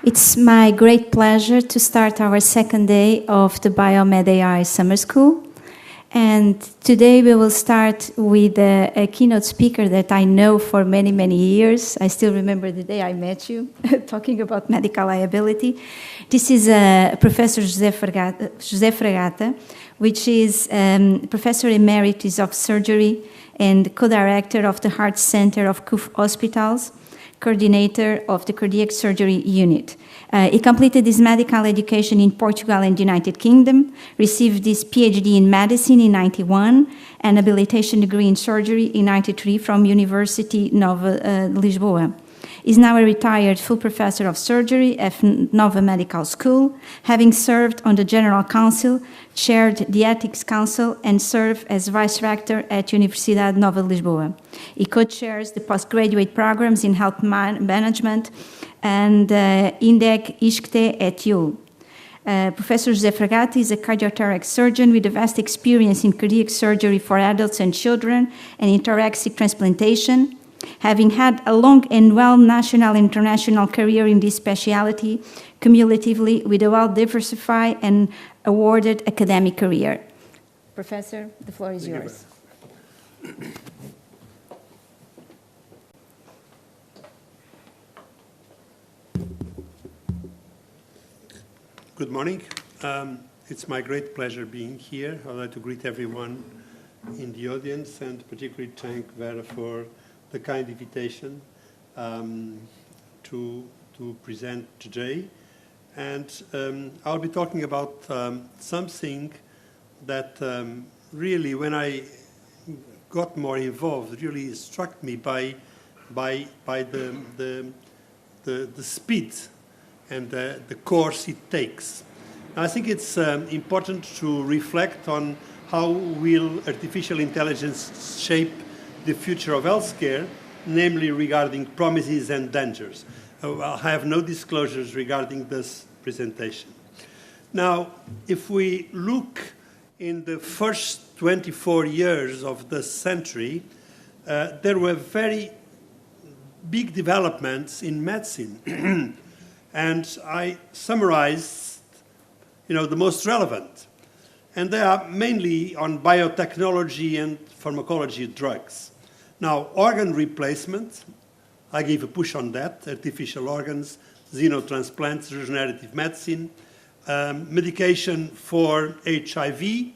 It's my great pleasure to start our second day of the BioMed-AI Summer School. And today we will start with a keynote speaker that I know for many, many years. I still remember the day I met you, talking about medical liability. This is Professor José Fragata, which is Professor Emeritus of Surgery and co-director of the Heart Center of CUF Hospitals, coordinator of the Cardiac Surgery Unit. He completed his medical education in Portugal and the United Kingdom, received his PhD in medicine in 1991, and habilitation degree in surgery in 1993 from University Nova Lisboa. He's now a retired full professor of surgery at Nova Medical School, having served on the General Council, chaired the Ethics Council, and served as vice rector at Universidade Nova Lisboa. He co-chairs the postgraduate programs in health management and INDEC ISCTE at UL. Professor José Fragata is a cardiothoracic surgeon with a vast experience in cardiac surgery for adults and children and in thoracic transplantation. Having had a long and well national and international career in this specialty, cumulatively with a well-diversified and awarded academic career. Professor, the floor is yours. Good morning. It's my great pleasure being here. I'd like to greet everyone in the audience and particularly thank Vera for the kind invitation to present today. And I'll be talking about something that really, when I got more involved, really struck me by the speed and the course it takes. I think it's important to reflect on how will artificial intelligence shape the future of healthcare, namely regarding promises and dangers. I have no disclosures regarding this presentation. Now, if we look in the first 24 years of the century, there were very big developments in medicine. And I summarized, the most relevant. And they are mainly on biotechnology and pharmacology drugs. Now, organ replacement, I gave a push on that, artificial organs, xenotransplants, regenerative medicine, medication for HIV,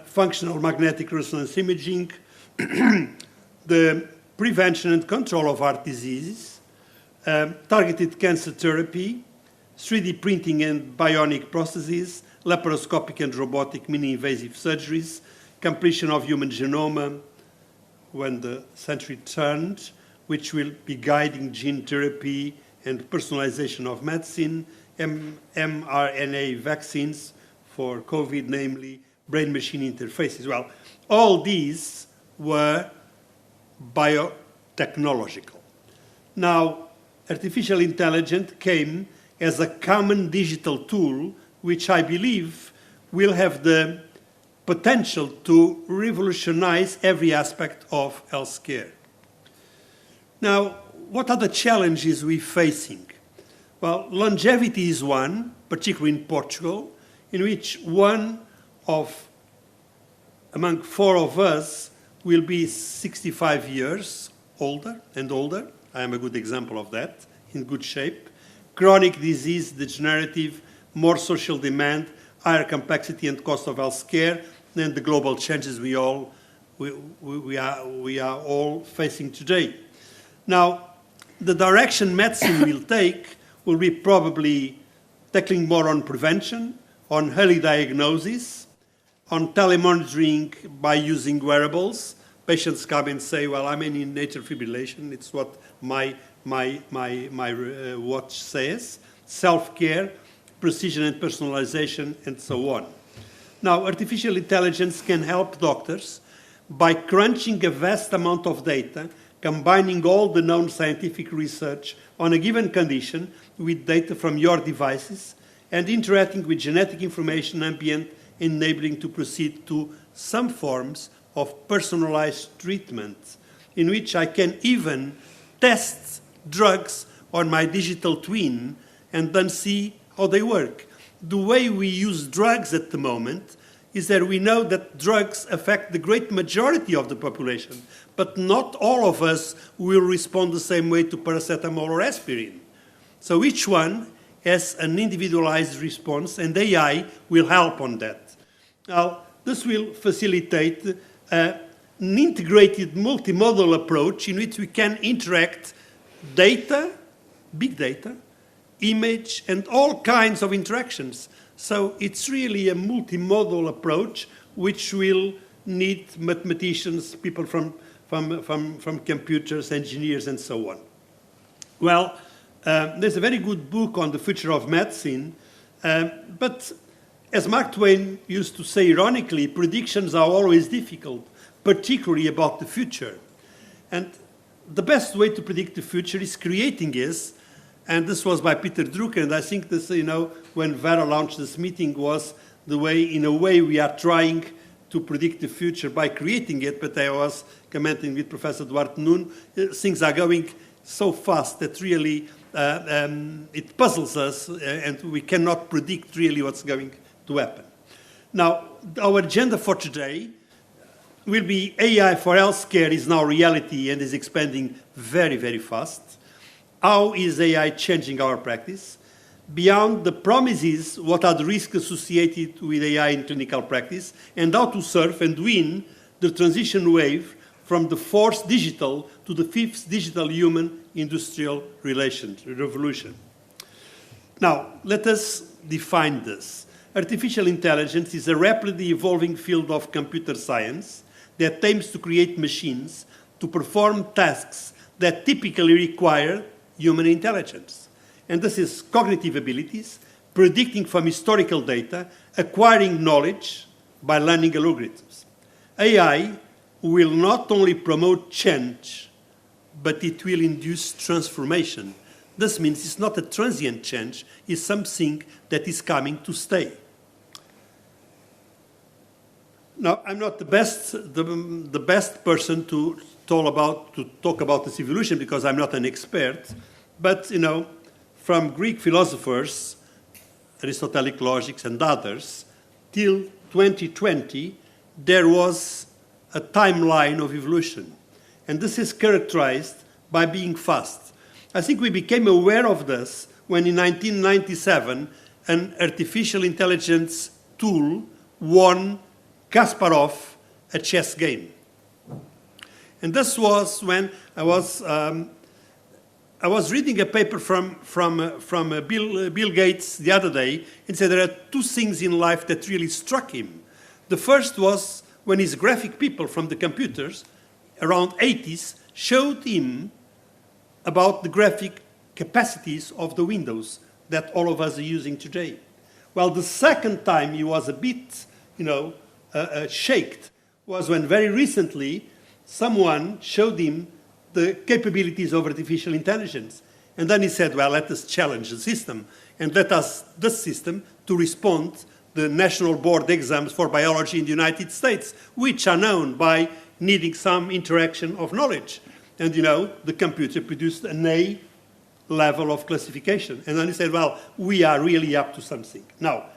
functional magnetic resonance imaging, the prevention and control of heart diseases, targeted cancer therapy, 3D printing and bionic prostheses, laparoscopic and robotic mini-invasive surgeries, completion of human genome when the century turned, which will be guiding gene therapy and personalization of medicine, mRNA vaccines for COVID, namely brain-machine interfaces. Well, all these were biotechnological. Now, artificial intelligence came as a common digital tool, which I believe will have the potential to revolutionize every aspect of healthcare. Now, what are the challenges we're facing? Well, longevity is one, particularly in Portugal, in which one of among 4 of us will be 65 years older and older. I am a good example of that, in good shape. Chronic disease, degenerative, more social demand, higher complexity and cost of health care, and the global changes we are all facing today. Now, the direction medicine will take will be probably tackling more on prevention, on early diagnosis, on telemonitoring by using wearables. Patients come and say, well, I'm in atrial fibrillation. It's what my watch says. Self-care, precision and personalization, and so on. Now, artificial intelligence can help doctors by crunching a vast amount of data, combining all the known scientific research on a given condition with data from your devices, and interacting with genetic information ambient, enabling to proceed to some forms of personalized treatment, in which I can even test drugs on my digital twin and then see how they work. The way we use drugs at the moment is that we know that drugs affect the great majority of the population, but not all of us will respond the same way to paracetamol or aspirin. So each one has an individualized response, and AI will help on that. Now, this will facilitate an integrated multimodal approach in which we can interact data, big data, image, and all kinds of interactions. So it's really a multimodal approach which will need mathematicians, people from computers, engineers, and so on. Well, there's a very good book on the future of medicine, but as Mark Twain used to say ironically, predictions are always difficult, particularly about the future. And the best way to predict the future is creating it. And this was by Peter Drucker, and I think this, when Vera launched this meeting was the way, in a way, we are trying to predict the future by creating it, but I was commenting with Professor Duarte Nuno, things are going so fast that really it puzzles us, and we cannot predict really what's going to happen. Now, our agenda for today will be AI for healthcare is now reality and is expanding very, very fast. How is AI changing our practice? Beyond the promises, what are the risks associated with AI in clinical practice, and how to surf and win the transition wave from the fourth digital to the fifth digital human industrial revolution. Now, let us define this. Artificial intelligence is a rapidly evolving field of computer science that aims to create machines to perform tasks that typically require human intelligence. And this is cognitive abilities, predicting from historical data, acquiring knowledge by learning algorithms. AI will not only promote change, but it will induce transformation. This means it's not a transient change, it's something that is coming to stay. Now, I'm not the best person to talk about this evolution because I'm not an expert, but from Greek philosophers, Aristotelic logics and others, till 2020, there was a timeline of evolution. And this is characterized by being fast. I think we became aware of this when in 1997, an artificial intelligence tool won Kasparov a chess game. And this was when I was reading a paper from Bill Gates the other day, and said there are two things in life that really struck him. The first was when his graphic people from the computers, around 80s, showed him about the graphic capacities of the Windows that all of us are using today. Well, the second time he was a bit, shaken was when very recently someone showed him the capabilities of artificial intelligence. And then he said, well, let us challenge the system and let us, this system, to respond the national board exams for biology in the United States, which are known by needing some interaction of knowledge. And, the computer produced an A level of classification. And then he said, well, we are really up to something. Now,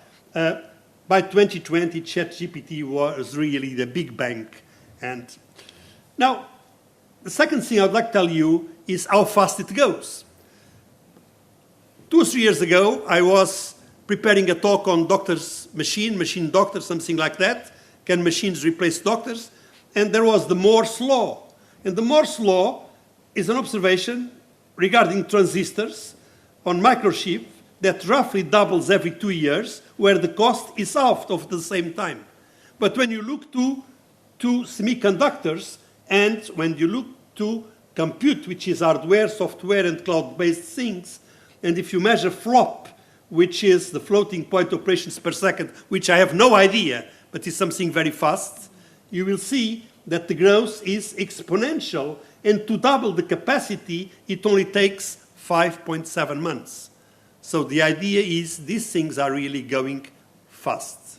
by 2020, ChatGPT was really the big bang. And now, the second thing I'd like to tell you is how fast it goes. 2 or 3 years ago, I was preparing a talk on machine doctors, something like that. Can machines replace doctors? And there was the Moore's law. And the Moore's law is an observation regarding transistors on microchip that roughly doubles every 2 years, where the cost is halved of the same time. But when you look to semiconductors, and when you look to compute, which is hardware, software, and cloud-based things, and if you measure FLOP, which is the floating point operations per second, which I have no idea, but is something very fast, you will see that the growth is exponential, and to double the capacity, it only takes 5.7 months. So the idea is these things are really going fast.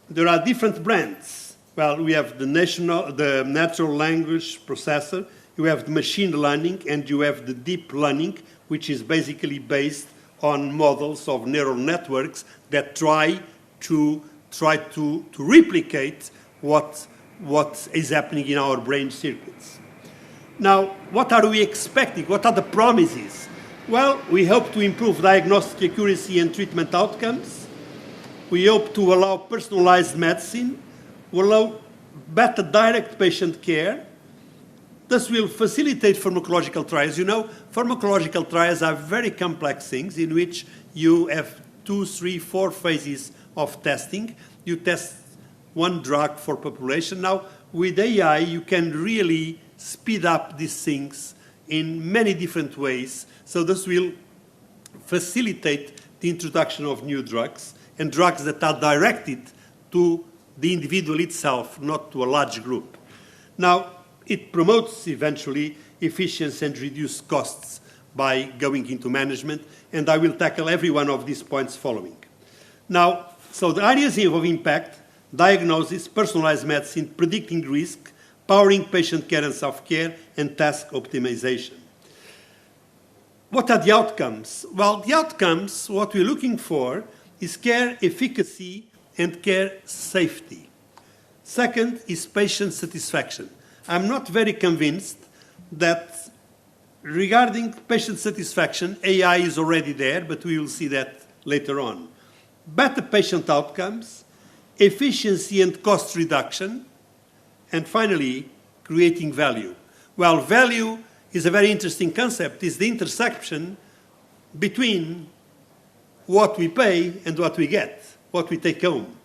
There are different brands. Well, we have the natural language processor, you have the machine learning, and you have the deep learning, which is basically based on models of neural networks that try to replicate what is happening in our brain circuits. Now, what are we expecting? What are the promises? Well, we hope to improve diagnostic accuracy and treatment outcomes. We hope to allow personalized medicine, we allow better direct patient care. This will facilitate pharmacological trials. You know, pharmacological trials are very complex things in which you have 2, 3, 4 phases of testing. You test one drug for population. Now, with AI, you can really speed up these things in many different ways. So this will facilitate the introduction of new drugs and drugs that are directed to the individual itself, not to a large group. Now, it promotes eventually efficiency and reduce costs by going into management, and I will tackle every one of these points following. Now, so the areas of impact: diagnosis, personalized medicine, predicting risk, powering patient care and self-care, and task optimization. What are the outcomes? Well, the outcomes, what we're looking for is care efficacy and care safety. Second is patient satisfaction. I'm not very convinced that regarding patient satisfaction, AI is already there, but we will see that later on. Better patient outcomes, efficiency and cost reduction, and finally, creating value. Well, value is a very interesting concept. It's the intersection between what we pay and what we get, what we take home.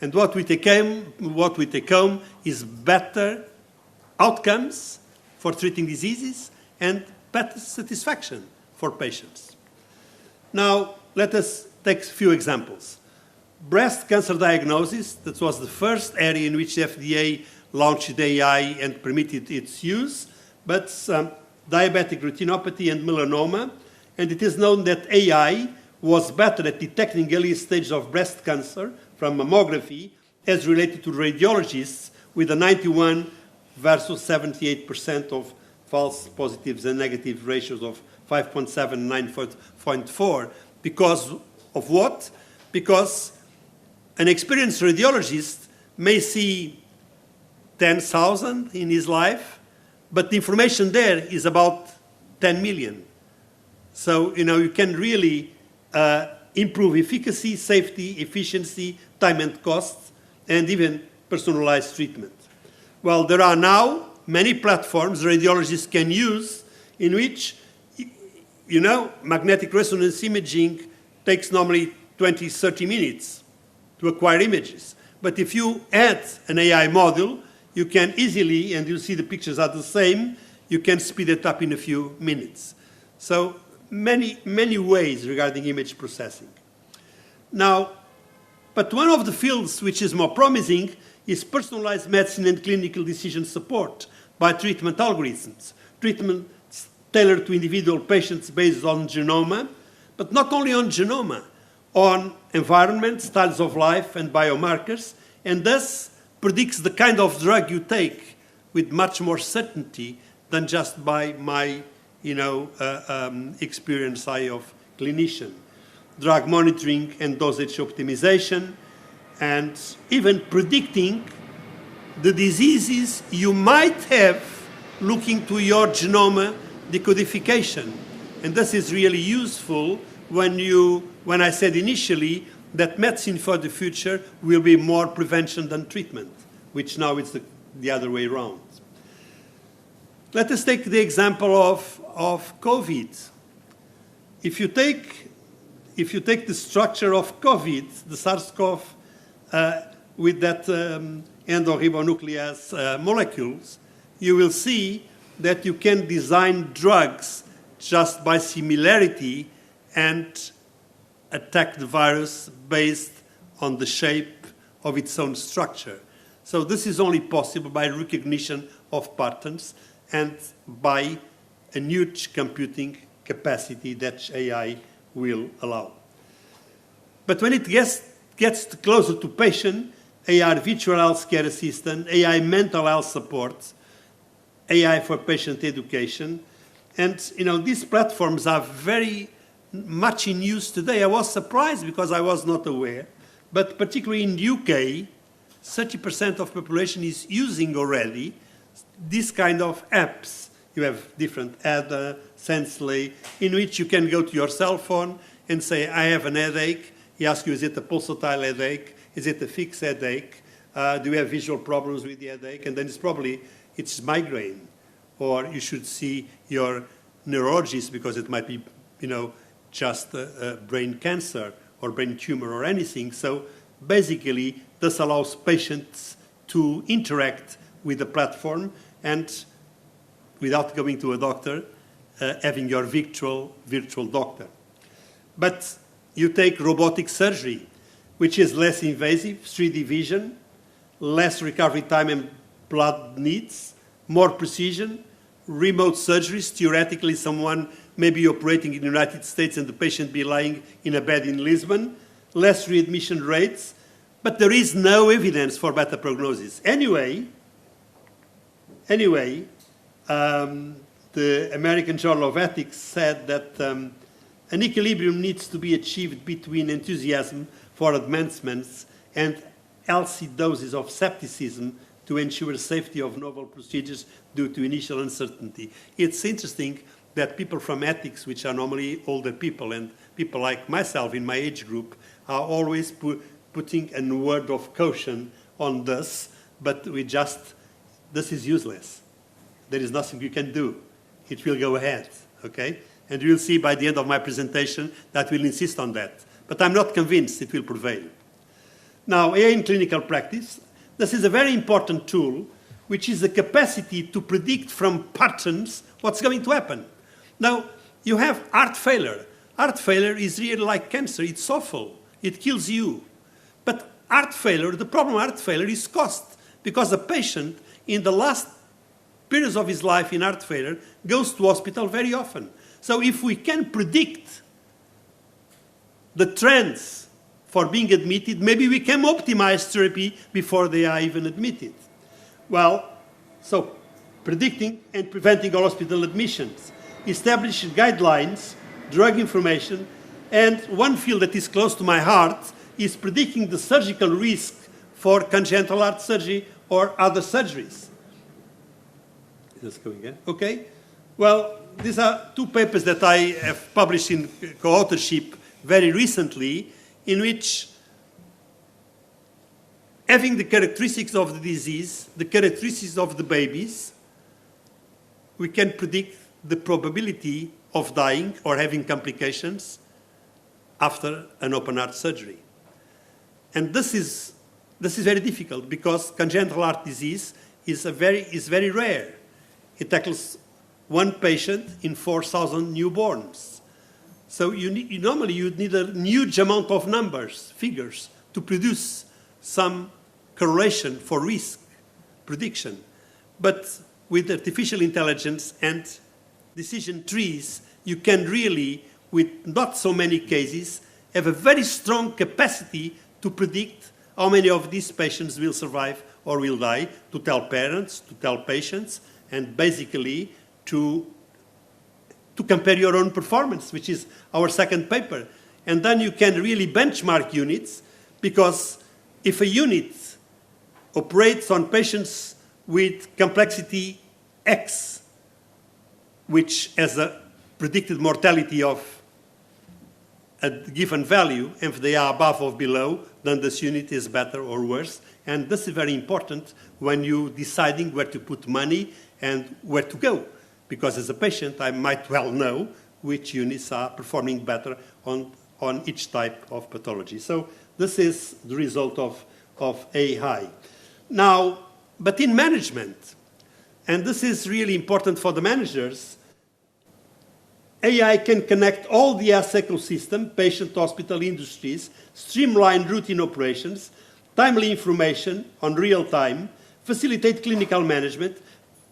And what we take home is better outcomes for treating diseases and better satisfaction for patients. Now, let us take a few examples. Breast cancer diagnosis, that was the first area in which the FDA launched AI and permitted its use, but diabetic retinopathy and melanoma, and it is known that AI was better at detecting early stages of breast cancer from mammography as related to radiologists, with a 91 versus 78% of false positives and negative ratios of 5.7 and 9.4. Because of what? Because an experienced radiologist may see 10,000 in his life, but the information there is about 10 million. So, you can really improve efficacy, safety, efficiency, time and costs, and even personalized treatment. Well, there are now many platforms radiologists can use in which, magnetic resonance imaging takes normally 20, 30 minutes to acquire images. But if you add an AI module, you can easily, and you see the pictures are the same, you can speed it up in a few minutes. So many, many ways regarding image processing. Now, but one of the fields which is more promising is personalized medicine and clinical decision support by treatment algorithms. Treatments tailored to individual patients based on genome, but not only on genome, on environment, styles of life, and biomarkers, and thus predicts the kind of drug you take with much more certainty than just by my, experienced eye of clinician. Drug monitoring and dosage optimization, and even predicting the diseases you might have looking to your genome decodification. And this is really useful when I said initially that medicine for the future will be more prevention than treatment, which now is the other way around. Let us take the example of COVID. If you take the structure of COVID, the SARS-CoV, with that endoribonuclease molecules, you will see that you can design drugs just by similarity and attack the virus based on the shape of its own structure. So this is only possible by recognition of patterns and by a huge computing capacity that AI will allow. But when it gets closer to patient, AI virtual healthcare assistant, AI mental health support, AI for patient education, And these platforms are very much in use today. I was surprised because I was not aware, but particularly in the UK, 30% of population is using already this kind of apps. You have different Ada, Sensley, in which you can go to your cell phone and say, I have an headache. He asks you, is it a pulsatile headache? Is it a fixed headache? Do you have visual problems with the headache? And then it's migraine. Or you should see your neurologist because it might be, just a brain cancer or brain tumor or anything. So basically, this allows patients to interact with the platform and, without going to a doctor, having your virtual doctor. But you take robotic surgery, which is less invasive, 3D vision, less recovery time and blood needs, more precision, remote surgeries. Theoretically, someone may be operating in the United States and the patient be lying in a bed in Lisbon, less readmission rates, but there is no evidence for better prognosis. Anyway, the American Journal of Ethics said that an equilibrium needs to be achieved between enthusiasm for advancements and healthy doses of skepticism to ensure safety of novel procedures due to initial uncertainty. It's interesting that people from ethics, which are normally older people, and people like myself in my age group, are always putting a word of caution on this, but this is useless. There is nothing you can do. It will go ahead, okay? And you'll see by the end of my presentation that we'll insist on that. But I'm not convinced it will prevail. Now, AI in clinical practice. This is a very important tool, which is the capacity to predict from patterns what's going to happen. Now, you have heart failure. Heart failure is really like cancer. It's awful. It kills you. But heart failure, the problem with heart failure is cost, because the patient, in the last periods of his life in heart failure, goes to hospital very often. So if we can predict the trends for being admitted, maybe we can optimize therapy before they are even admitted. Well, so predicting and preventing all hospital admissions, establishing guidelines, drug information, and one field that is close to my heart is predicting the surgical risk for congenital heart surgery or other surgeries. Is this going again? Okay. Well, these are two papers that I have published in co-authorship very recently, in which, having the characteristics of the disease, the characteristics of the babies, we can predict the probability of dying or having complications after an open heart surgery. And this is very difficult because congenital heart disease is very rare. It tackles one patient in 4,000 newborns. So normally you'd need a huge amount of figures, to produce some correlation for risk prediction. But with artificial intelligence and decision trees, you can really, with not so many cases, have a very strong capacity to predict how many of these patients will survive or will die, to tell parents, to tell patients, and basically to compare your own performance, which is our second paper. And then you can really benchmark units, because if a unit operates on patients with complexity X, which has a predicted mortality of a given value, and if they are above or below, then this unit is better or worse. And this is very important when you're deciding where to put money and where to go. Because as a patient, I might well know which units are performing better on each type of pathology. So this is the result of AI. Now, but in management, and this is really important for the managers, AI can connect all the health ecosystem, patient, hospital, industries, streamline routine operations, timely information on real time, facilitate clinical management,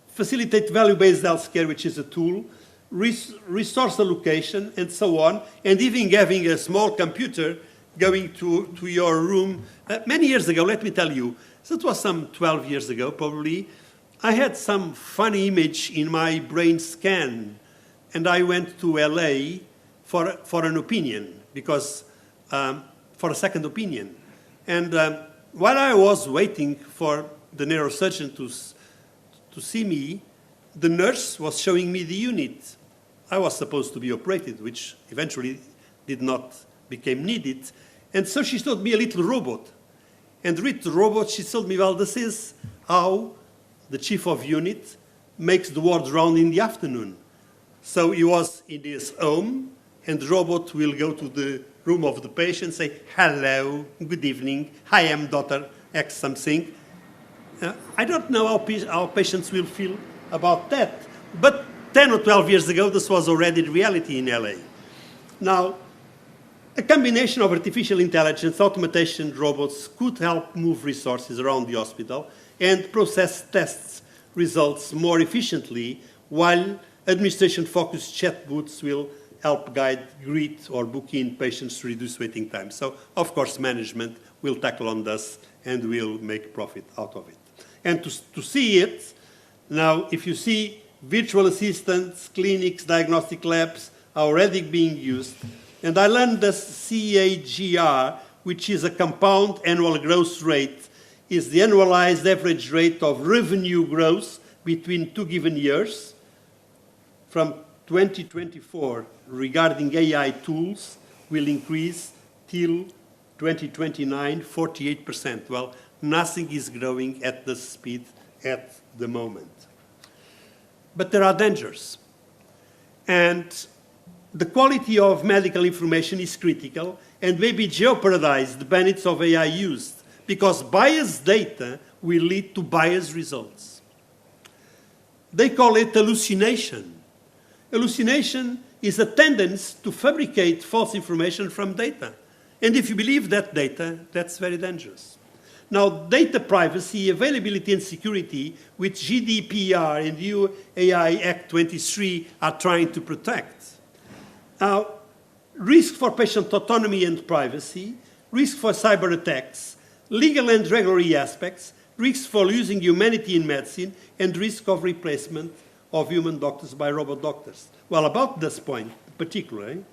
facilitate value-based healthcare, which is a tool, resource allocation, and so on, and even having a small computer going to your room. Many years ago, let me tell you, so it was some 12 years ago probably, I had some funny image in my brain scan and I went to LA for an opinion, because for a second opinion. And while I was waiting for the neurosurgeon to see me, the nurse was showing me the unit. I was supposed to be operated, which eventually did not become needed. And so she showed me a little robot. And with the robot, she told me, well, this is how the chief of unit makes the ward round in the afternoon. So he was in his home, and the robot will go to the room of the patient, say, hello, good evening, I am Dr. X something. I don't know how patients will feel about that. But 10 or 12 years ago, this was already reality in LA. Now, a combination of artificial intelligence, automation, robots could help move resources around the hospital and process tests results more efficiently, while administration-focused chatbots will help guide, greet, or book in patients to reduce waiting time. So, of course, management will tackle on this and will make profit out of it. And to see it, now, if you see virtual assistants, clinics, diagnostic labs are already being used. And I learned that CAGR, which is a compound annual growth rate, is the annualized average rate of revenue growth between 2 given years. From 2024, regarding AI tools, will increase till 2029, 48%. Well, nothing is growing at this speed at the moment. But there are dangers. And the quality of medical information is critical and may be jeopardized the benefits of AI use, because biased data will lead to biased results. They call it hallucination. Hallucination is a tendency to fabricate false information from data. And if you believe that data, that's very dangerous. Now, data privacy, availability, and security, which GDPR and EU AI Act 23 are trying to protect. Now, risk for patient autonomy and privacy, risk for cyber attacks, legal and regulatory aspects, risk for losing humanity in medicine, and risk of replacement of human doctors by robot doctors. Well, about this point particularly,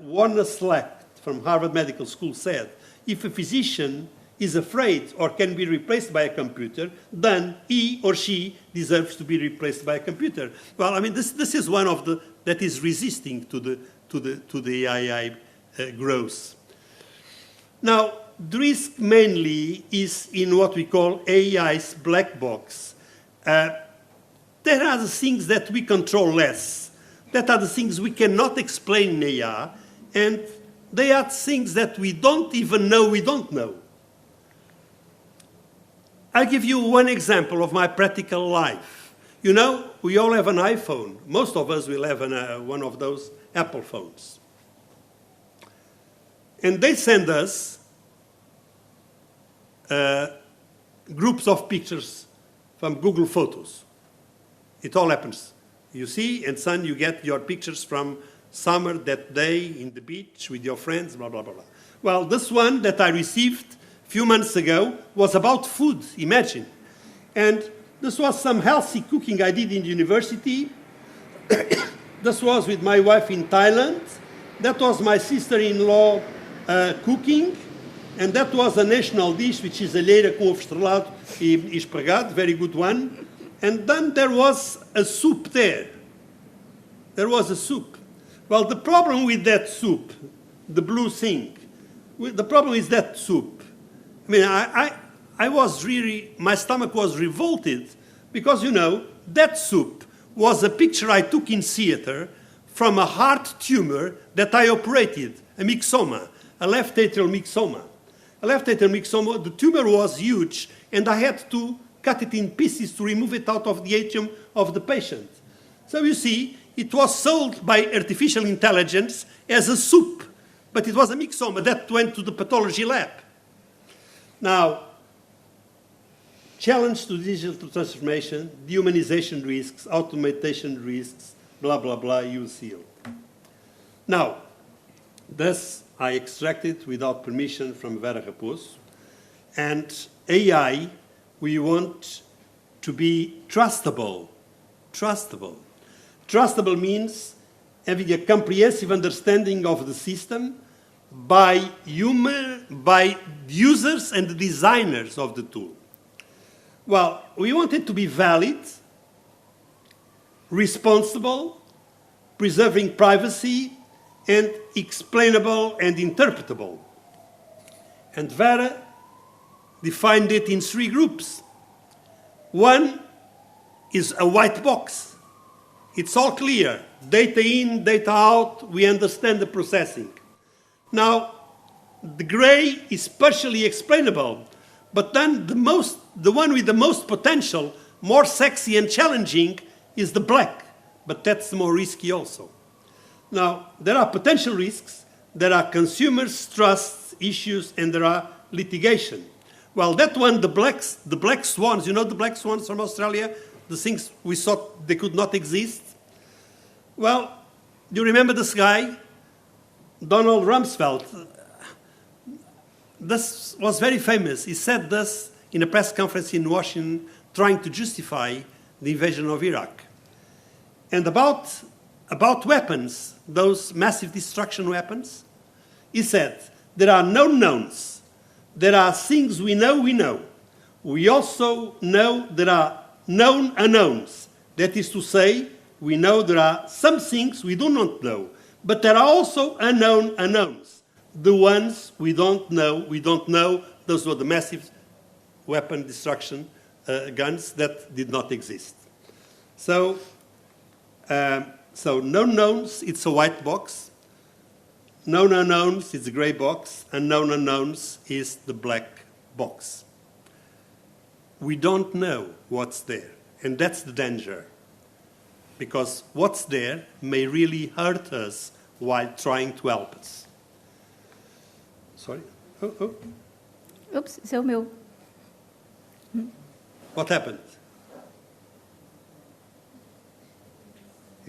Warner Slack from Harvard Medical School said, if a physician is afraid or can be replaced by a computer, then he or she deserves to be replaced by a computer. Well, I mean, this is one of the that is resisting to the AI growth. Now, the risk mainly is in what we call AI's black box. There are the things that we control less. That are the things we cannot explain in AI, and they are things that we don't even know we don't know. I'll give you one example of my practical life. You know, we all have an iPhone. Most of us will have one of those Apple phones. And they send us groups of pictures from Google Photos. It all happens. You see, and son, you get your pictures from summer, that day, in the beach, with your friends, blah, blah, blah, blah. Well, this one that I received a few months ago was about food, imagine. And this was some healthy cooking I did in university. This was with my wife in Thailand. That was my sister-in-law cooking. And that was a national dish, which is alheira com ovo estrelado e espargado, very good one. And then there was a soup there. There was a soup. Well, the problem with that soup, the blue thing, the problem is that soup. I mean, I was really, my stomach was revolted because, you know, that soup was a picture I took in theater from a heart tumor that I operated, a myxoma, a left atrial myxoma. A left atrial myxoma, the tumor was huge, and I had to cut it in pieces to remove it out of the atrium of the patient. So you see, it was sold by artificial intelligence as a soup, but it was a myxoma that went to the pathology lab. Now, challenge to digital transformation, dehumanization risks, automation risks, blah, blah, blah, you see. Now, this I extracted without permission from Vera Raposo. And AI, we want to be trustable. Trustable. Trustable means having a comprehensive understanding of the system by users and the designers of the tool. Well, we want it to be valid, responsible, preserving privacy, and explainable and interpretable. And Vera defined it in 3 groups. One is a white box. It's all clear. Data in, data out, we understand the processing. Now, the gray is partially explainable, but then the one with the most potential, more sexy and challenging, is the black, but that's more risky also. Now, there are potential risks, there are consumers' trust issues, and there are litigation. Well, that one, the black swans, you know the black swans from Australia, the things we thought they could not exist? Well, do you remember this guy? Donald Rumsfeld. This was very famous. He said this in a press conference in Washington, trying to justify the invasion of Iraq. And about weapons, those massive destruction weapons, he said, there are known knowns. There are things we know. We also know there are known unknowns. That is to say, we know there are some things we do not know, but there are also unknown unknowns. The ones we don't know, those were the massive weapon destruction guns that did not exist. So known knowns, it's a white box. Known unknowns, it's a gray box. Unknown unknowns is the black box. We don't know what's there, and that's the danger. Because what's there may really hurt us while trying to help us. Sorry? Oh. Oops, so meu. What happened?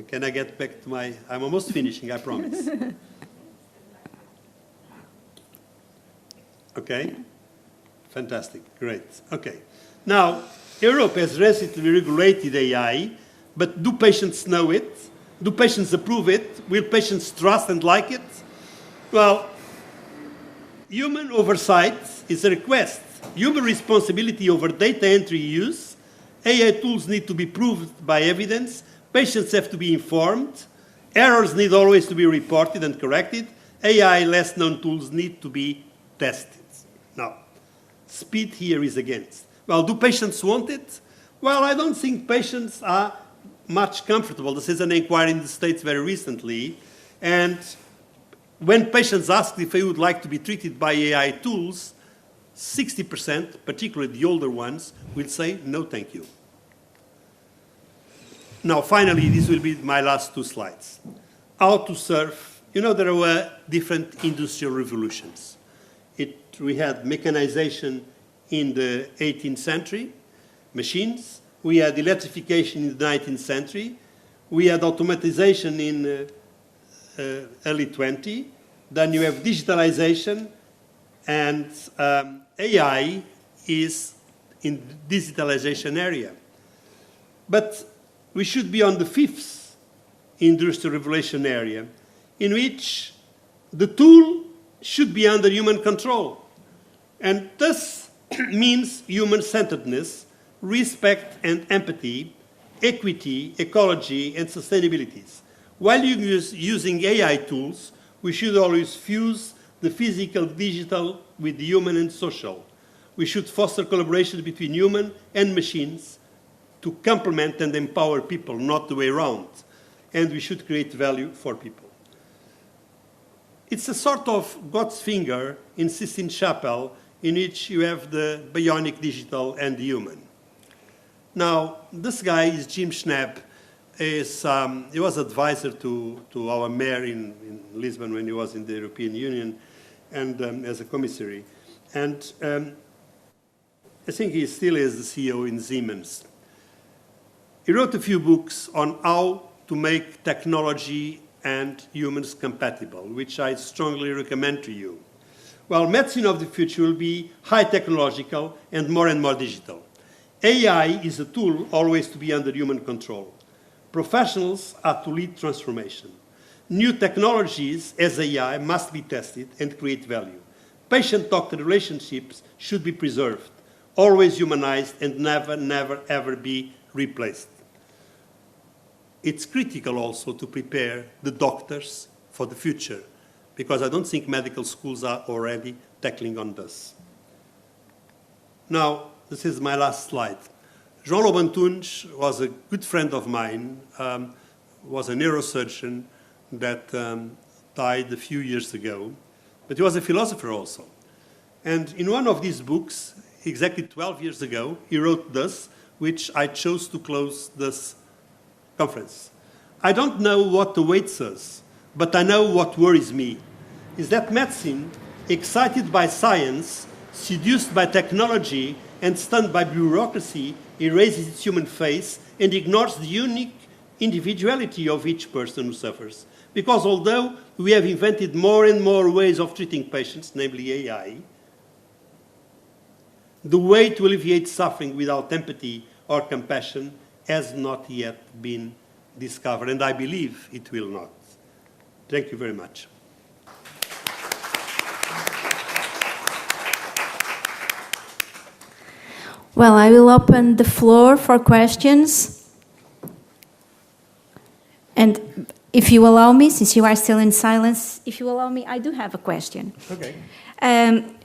Can I get back to my... I'm almost finishing, I promise. Okay? Fantastic, great. Okay. Now, Europe has recently regulated AI, but do patients know it? Do patients approve it? Will patients trust and like it? Well, human oversight is a request. Human responsibility over data entry use. AI tools need to be proved by evidence. Patients have to be informed. Errors need always to be reported and corrected. AI less known tools need to be tested. Now, speed here is against. Well, do patients want it? Well, I don't think patients are much comfortable. This is an inquiry in the States very recently. And when patients asked if they would like to be treated by AI tools, 60%, particularly the older ones, will say, no, thank you. Now, finally, this will be my last 2 slides. How to serve. You know, there were different industrial revolutions. We had mechanization in the 18th century, machines. We had electrification in the 19th century. We had automatization in early 20. Then you have digitalization, and AI is in the digitalization area. But we should be on the 5th industrial revolution area, in which the tool should be under human control. And this means human-centeredness, respect and empathy, equity, ecology, and sustainability. While using AI tools, we should always fuse the physical, digital with the human and social. We should foster collaboration between human and machines to complement and empower people, not the way around. And we should create value for people. It's a sort of God's finger in Sistine Chapel, in which you have the bionic digital and the human. Now, this guy is Jim Schnapp. He was advisor to our mayor in Lisbon when he was in the European Union, and as a commissary. And I think he still is the CEO in Siemens. He wrote a few books on how to make technology and humans compatible, which I strongly recommend to you. Well, medicine of the future will be high technological and more digital. AI is a tool always to be under human control. Professionals are to lead transformation. new technologies as AI must be tested and create value. Patient-doctor relationships should be preserved, always humanized, and never, never, ever be replaced. It's critical also to prepare the doctors for the future, because I don't think medical schools are already tackling on this. Now, this is my last slide. João Lobo Antunes was a good friend of mine, was a neurosurgeon that died a few years ago, but he was a philosopher also. And in one of these books, exactly 12 years ago, he wrote this, which I chose to close this conference. I don't know what awaits us, but I know what worries me, is that medicine, excited by science, seduced by technology, and stunned by bureaucracy, erases its human face and ignores the unique individuality of each person who suffers. Because although we have invented more and more ways of treating patients, namely AI, the way to alleviate suffering without empathy or compassion has not yet been discovered, and I believe it will not. Thank you very much. Well, I will open the floor for questions. And if you allow me, since you are still in silence, if you allow me, I do have a question. Okay.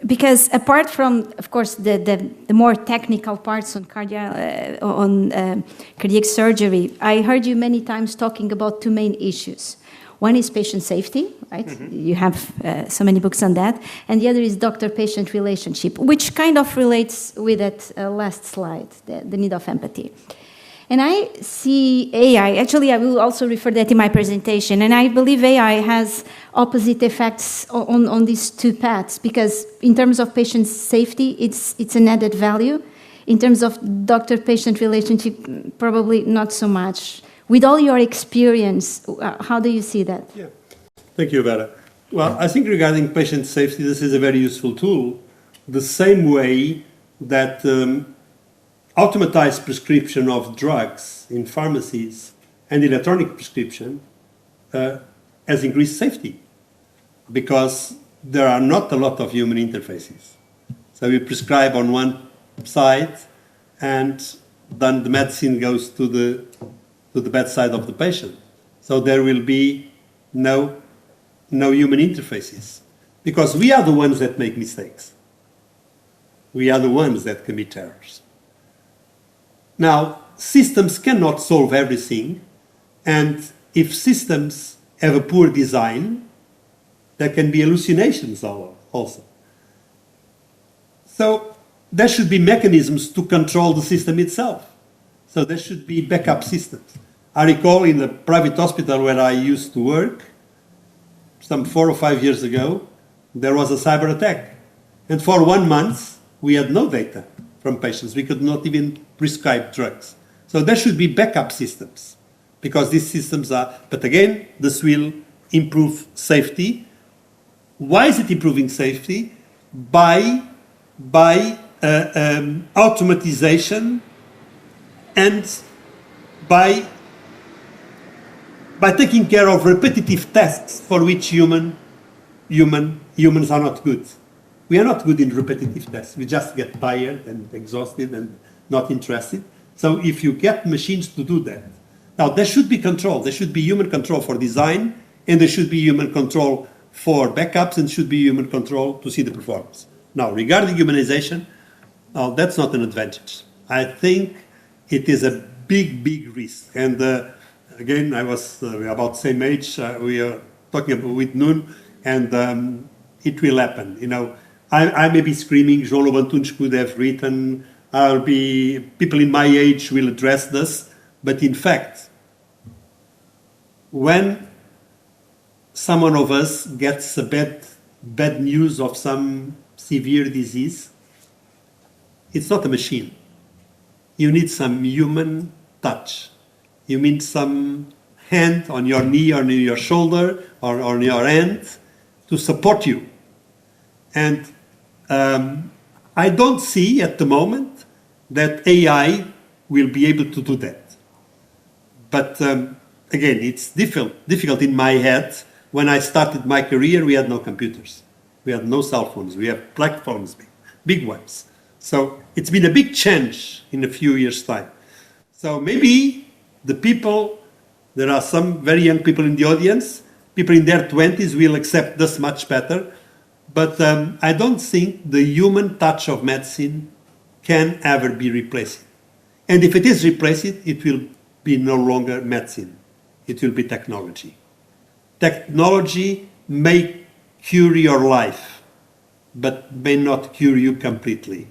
Because apart from, of course, the more technical parts on cardiac surgery, I heard you many times talking about two main issues. One is patient safety, right? Mm-hmm. You have so many books on that. And the other is doctor-patient relationship, which kind of relates with that last slide, the need of empathy. And I see AI, actually I will also refer that in my presentation, and I believe AI has opposite effects on these two paths, because in terms of patient safety, it's an added value. In terms of doctor-patient relationship, probably not so much. With all your experience, how do you see that? Yeah. Thank you, Vera. Well, I think regarding patient safety, this is a very useful tool, the same way that automatized prescription of drugs in pharmacies and electronic prescription has increased safety, because there are not a lot of human interfaces. So we prescribe on one side, and then the medicine goes to the bedside of the patient. So there will be no human interfaces, because we are the ones that make mistakes. We are the ones that commit errors. Now, systems cannot solve everything, and if systems have a poor design, there can be hallucinations also. So there should be mechanisms to control the system itself. So there should be backup systems. I recall in the private hospital where I used to work, some 4 or 5 years ago, there was a cyber attack. And for 1 month, we had no data from patients. We could not even prescribe drugs. So there should be backup systems, because these systems are, but again, this will improve safety. Why is it improving safety? By automatization and by taking care of repetitive tasks for which humans are not good. We are not good in repetitive tasks. We just get tired and exhausted and not interested. So if you get machines to do that, now there should be control. There should be human control for design, and there should be human control for backups, and should be human control to see the performance. Now, regarding humanization, now that's not an advantage. I think it is a big risk. And again, I was about the same age. We are talking about with Nuno, and it will happen. You know, I may be screaming. João Lobo Antunes could have written. People in my age will address this, but in fact, when someone of us gets a bad news of some severe disease, it's not a machine. You need some human touch. You need some hand on your knee or on your shoulder or on your hand to support you. And I don't see at the moment that AI will be able to do that. But again, it's difficult in my head. When I started my career, we had no computers. We had no cell phones. We have platforms, big ones. So it's been a big change in a few years' time. So maybe the people, there are some very young people in the audience, people in their 20s will accept this much better. But I don't think the human touch of medicine can ever be replaced. And if it is replaced, it will be no longer medicine. It will be technology. Technology may cure your life, but may not cure you completely.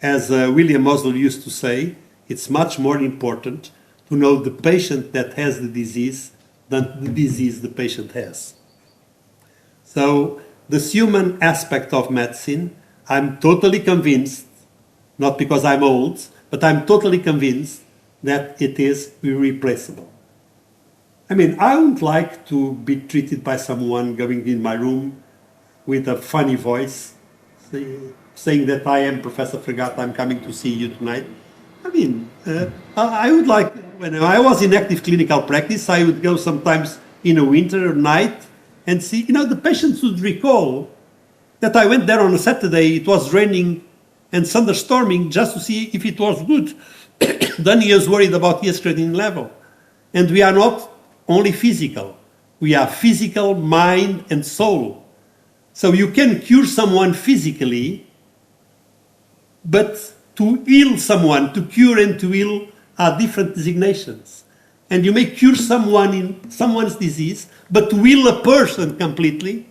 As William Osler used to say, it's much more important to know the patient that has the disease than the disease the patient has. So this human aspect of medicine, I'm totally convinced, not because I'm old, but I'm totally convinced that it is irreplaceable. I mean, I wouldn't like to be treated by someone going in my room with a funny voice, saying that I am Professor Fregat, I'm coming to see you tonight. I mean, I would like, when I was in active clinical practice, I would go sometimes in a winter night and see, the patients would recall that I went there on a Saturday, it was raining and thunderstorming just to see if it was good. Then he was worried about his creatinine level. And we are not only physical. We are physical, mind, and soul. So you can cure someone physically, but to heal someone, to cure and to heal are different designations. And you may cure someone in someone's disease, but to heal a person completely,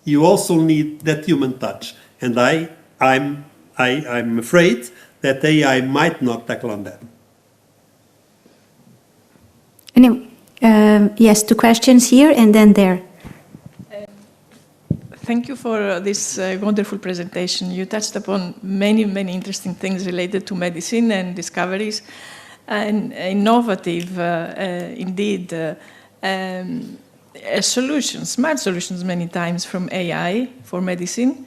you also need that human touch. And I'm afraid that AI might not tackle on that. Anyway, yes, 2 questions here and then there. Thank you for this wonderful presentation. You touched upon many, many interesting things related to medicine and discoveries, and innovative, indeed, solutions, smart solutions many times from AI for medicine.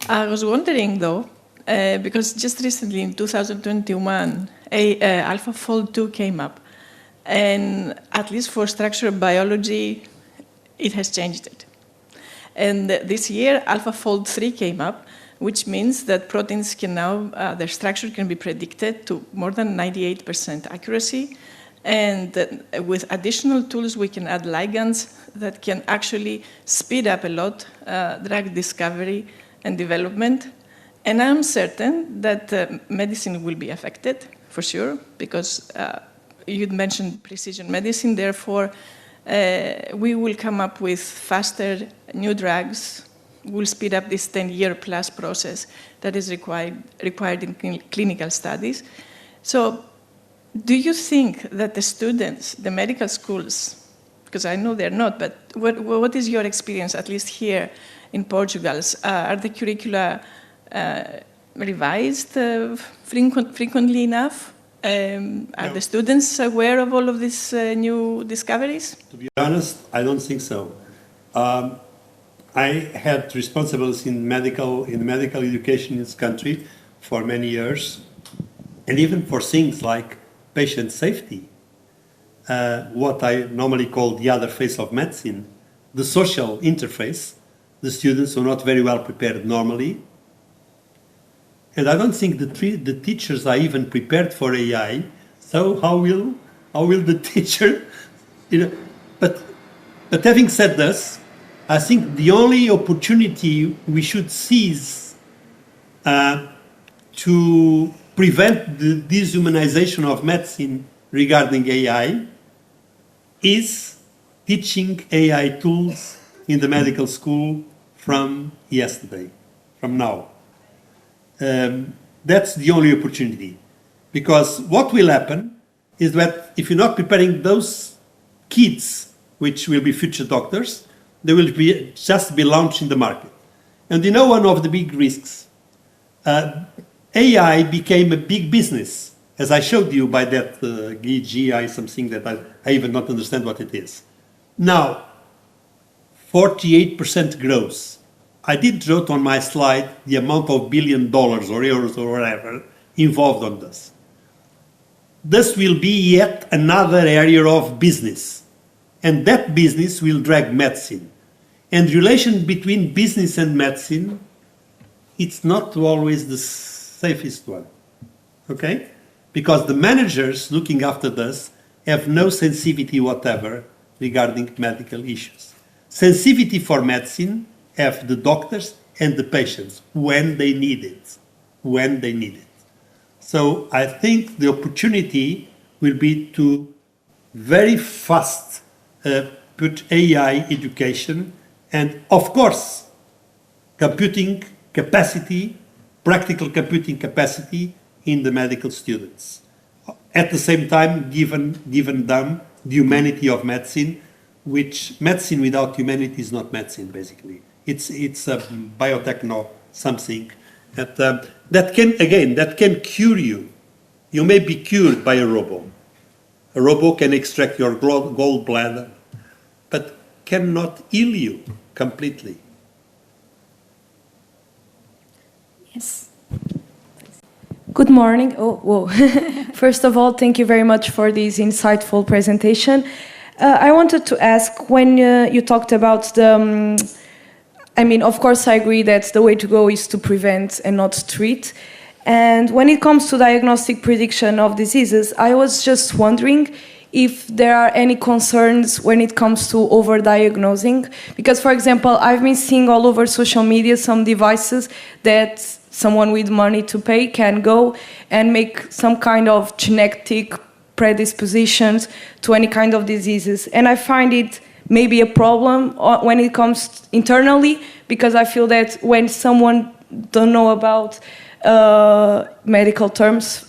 I was wondering though, because just recently in 2021, AlphaFold 2 came up, and at least for structural biology, it has changed it. And this year, AlphaFold 3 came up, which means that proteins can now, their structure can be predicted to more than 98% accuracy. And with additional tools, we can add ligands that can actually speed up a lot drug discovery and development. And I'm certain that medicine will be affected, for sure, because you'd mentioned precision medicine, therefore, we will come up with faster new drugs, will speed up this 10-year plus process that is required in clinical studies. So do you think that the students, the medical schools, because I know they're not, but what is your experience, at least here in Portugal? Are the curricula revised frequently enough? Are the students aware of all of these new discoveries? To be honest, I don't think so. I had responsibilities in medical education in this country for many years, and even for things like patient safety, what I normally call the other face of medicine, the social interface. The students are not very well prepared normally. And I don't think the teachers are even prepared for AI. So how will the teacher, But having said this, I think the only opportunity we should seize to prevent the dehumanization of medicine regarding AI is teaching AI tools in the medical school from yesterday, from now. That's the only opportunity. Because what will happen is that if you're not preparing those kids, which will be future doctors, they will just be launched in the market. And one of the big risks, AI became a big business, as I showed you by that GI, something that I even not understand what it is. Now, 48% growth. I did wrote on my slide the amount of $1 billion or euros or whatever involved on this. this will be yet another area of business. And that business will drag medicine. And relation between business and medicine, it's not always the safest one. Okay? Because the managers looking after this have no sensitivity whatever regarding medical issues. Sensitivity for medicine have the doctors and the patients when they need it. When they need it. So I think the opportunity will be to very fast put AI education and, of course, computing capacity, practical computing capacity in the medical students. At the same time, given them the humanity of medicine, which medicine without humanity is not medicine, basically. It's a biotechno something that can cure you. You may be cured by a robot. A robot can extract your gallbladder, but cannot heal you completely. Yes. Good morning. Oh, whoa. First of all, thank you very much for this insightful presentation. I wanted to ask, when you talked about the, of course, I agree that the way to go is to prevent and not treat. And when it comes to diagnostic prediction of diseases, I was just wondering if there are any concerns when it comes to overdiagnosing. Because, for example, I've been seeing all over social media some devices that someone with money to pay can go and make some kind of genetic predispositions to any kind of diseases. And I find it maybe a problem when it comes internally, because I feel that when someone don't know about medical terms,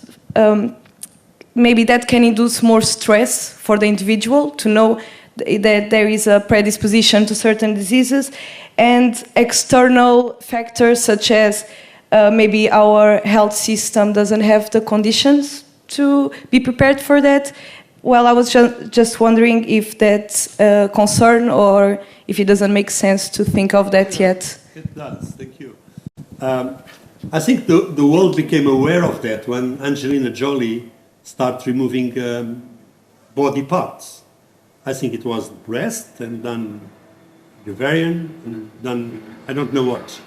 maybe that can induce more stress for the individual to know that there is a predisposition to certain diseases, and external factors such as maybe our health system doesn't have the conditions to be prepared for that. Well, I was just wondering if that's a concern or if it doesn't make sense to think of that yet. It does, thank you. I think the world became aware of that when Angelina Jolie started removing body parts. I think it was the breast and then the ovarian and then I don't know what.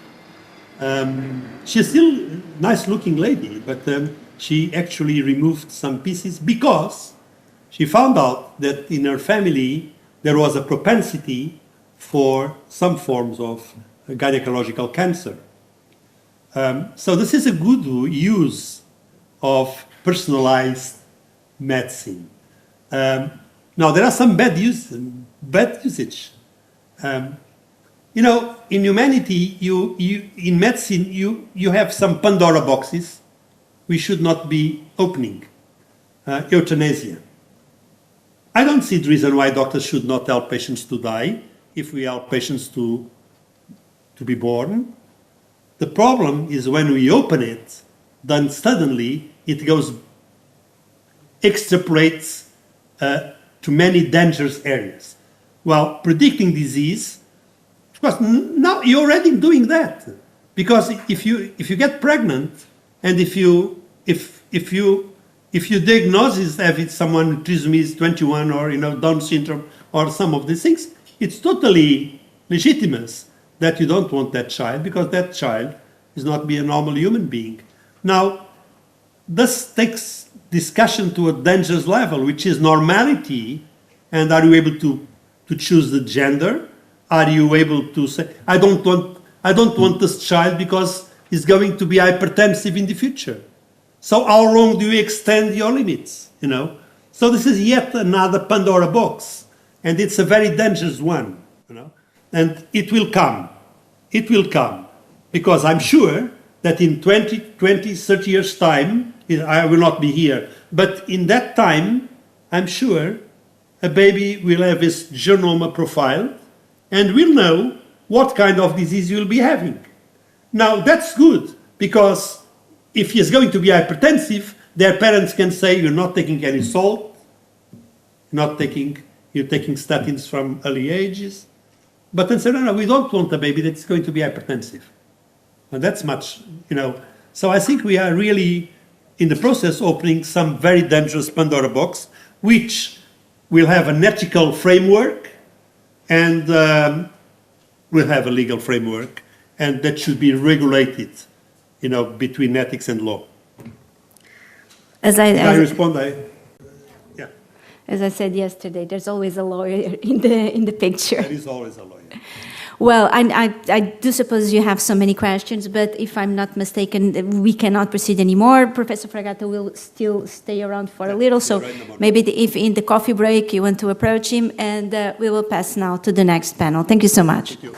She's still a nice-looking lady, but she actually removed some pieces because she found out that in her family there was a propensity for some forms of gynecological cancer. So this is a good use of personalized medicine. Now there are some bad usage. In humanity, in medicine, you have some Pandora boxes we should not be opening. Euthanasia. I don't see the reason why doctors should not help patients to die if we help patients to be born. The problem is when we open it, then suddenly it extrapolates to many dangerous areas. Well, predicting disease, of course, now you're already doing that, because if you get pregnant and if you diagnose having someone with trisomy 21 or Down syndrome or some of these things, it's totally legitimate that you don't want that child because that child is not be a normal human being. Now, this takes discussion to a dangerous level, which is normality, and are you able to choose the gender? Are you able to say, I don't want this child because he's going to be hypertensive in the future. So how long do you extend your limits? So this is yet another Pandora box, and it's a very dangerous one. And it will come. It will come, because I'm sure that in 20, 30 years' time, I will not be here, but in that time, I'm sure a baby will have his genome profile and will know what kind of disease you'll be having. Now, that's good, because if he's going to be hypertensive, their parents can say, you're not taking any salt, you're taking statins from early ages. But then say, no, we don't want a baby that's going to be hypertensive. And that's much, So I think we are really in the process, opening some very dangerous Pandora box, which will have an ethical framework and will have a legal framework, and that should be regulated, you know, between ethics and law. As Did I respond? Yeah. As I said yesterday, there's always a lawyer in the picture. There is always a lawyer. Well, I do suppose you have so many questions, but if I'm not mistaken, we cannot proceed anymore. Professor Fragato will still stay around for a little, so maybe if in the coffee break you want to approach him, and we will pass now to the next panel. Thank you so much. Thank you.